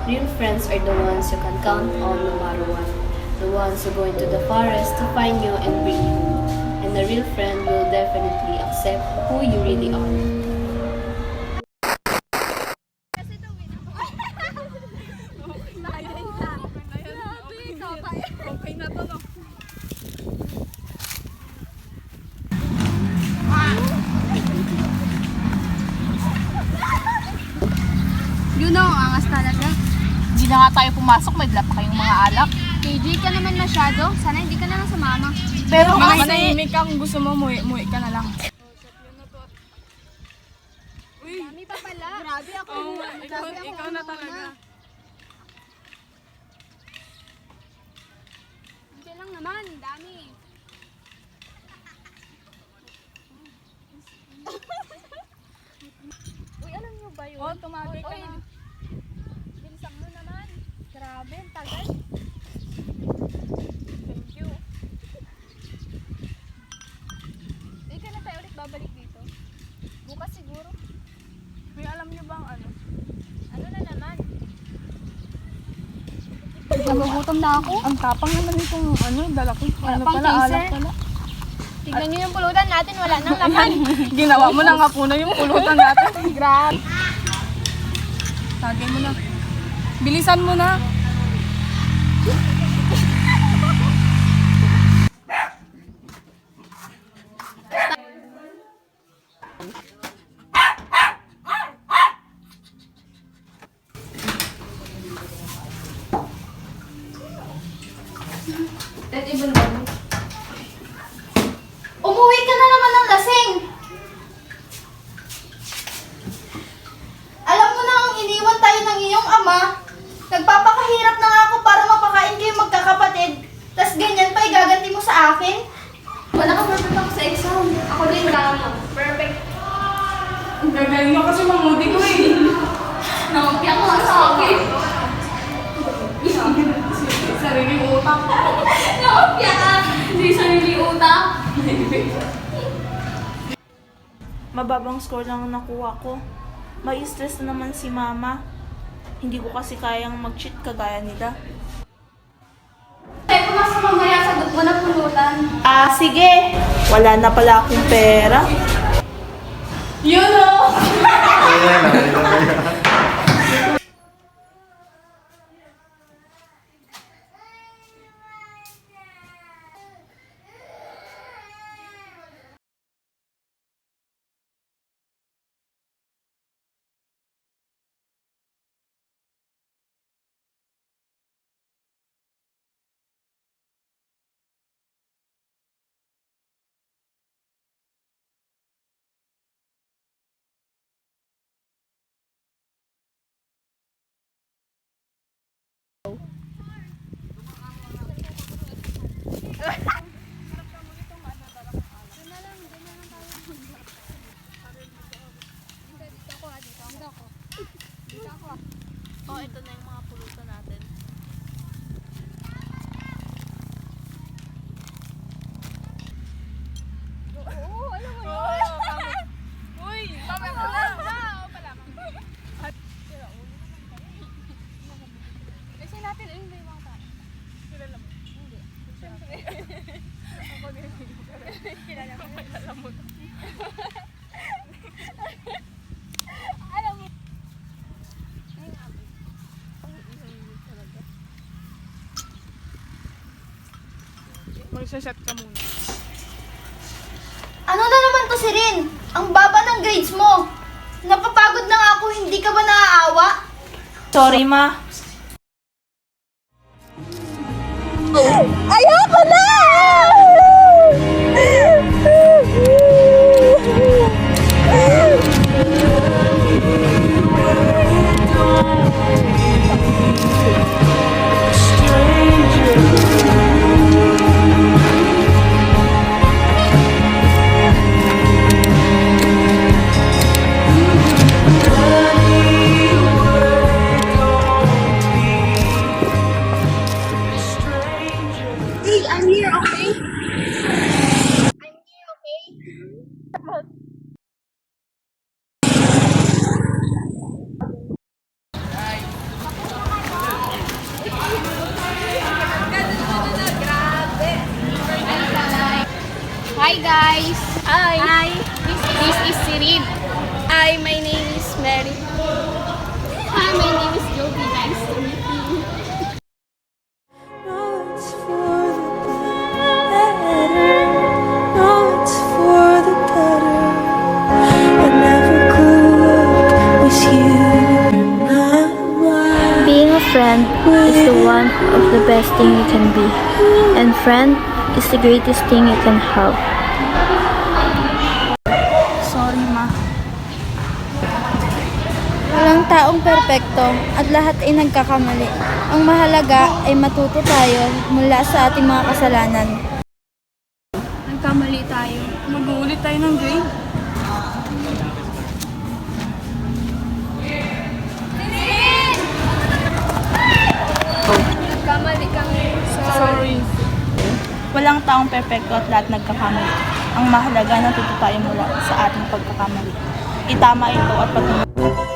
Real friends are the ones you can count on no matter what. The ones who go into the forest to find you and bring you home. And a real friend will definitely accept who you really are. Okay na to, no? You know, angas talaga. Hindi na nga tayo pumasok, may dala pa kayong mga alak. KJ ka naman masyado. Sana hindi ka na lang sumama. Pero manahimik ka kung gusto mo, muwi ka na lang. Uy, Dami pa pala. Grabe ako. ikaw na talaga. Hindi lang naman. Dami. Uy, alam niyo ba yun? Oh, tumagi ka na. Bilisang mo naman. Grabe, ang tagal. Thank you. Uy, kailan tayo ulit babalik dito? Bukas siguro. May alam niyo bang ano? Ano na naman? Nagugutom na ako. Ang tapang naman itong ano, dala ko. Wala Ano pang pala, taser. alak pala. Tignan niyo yung pulutan natin. Wala nang laman. Ginawa mo na nga po na yung pulutan natin. Grabe. Tagay mo na. Bilisan mo na. Umuwi ka na naman ng lasing. Alam mo na ang iniwan tayo ng iyong ama. Nagpapakahirap na nga ako para mapakain kayo magkakapatid. Tas ganyan pa igaganti mo sa akin? Wala ka perfect ako sa exam. Ako din lang. Perfect. Gagaling mo kasi mamudi ko eh. Nakampiyak mo lang sa akin. Sariling utak. Nakampiyak ka. Hindi sarili utak. Mababang score lang ang nakuha ko. May stress na naman si mama. Hindi ko kasi kayang mag-cheat kagaya nila. Kaya pumasok mamaya, sagot mo na pulutan. Sige. Wala na pala akong pera. You know! Oh, ito na yung mga pulutan natin. Oo, alam mo Oo, uy, tama ka lang. Kasi natin, ayun ba yung mga tao? Kilala mo? Hindi. Siyempre. Ako din. Kilala mo. Alam mo na. Alam mo. Magsashot ka muna. Ano na naman to si Rin? Ang baba ng grades mo. Napapagod na nga ako, hindi ka ba naaawa? Sorry, ma. Ayoko na! Hey, I'm here, okay? I'm Hi guys! Hi! This is Sirin. Hi, my name is Mary. Hi, my name is Joby. Nice to meet you. No, it's for the better. No, it's for the better. I never grew up with you. Not mine. Being a friend is the one of the best thing you can be. And friend is the greatest thing you can have. Sorry, ma. Walang taong perpekto at lahat ay nagkakamali. Ang mahalaga ay matuto tayo mula sa ating mga kasalanan. Nagkamali tayo. Mag-uulit tayo ng grade. Nagkamali kami. Sorry. Walang taong perpekto at lahat nagkakamali. Ang mahalaga, natuto tayo mula sa ating pagkakamali. Itama ito at patuloy.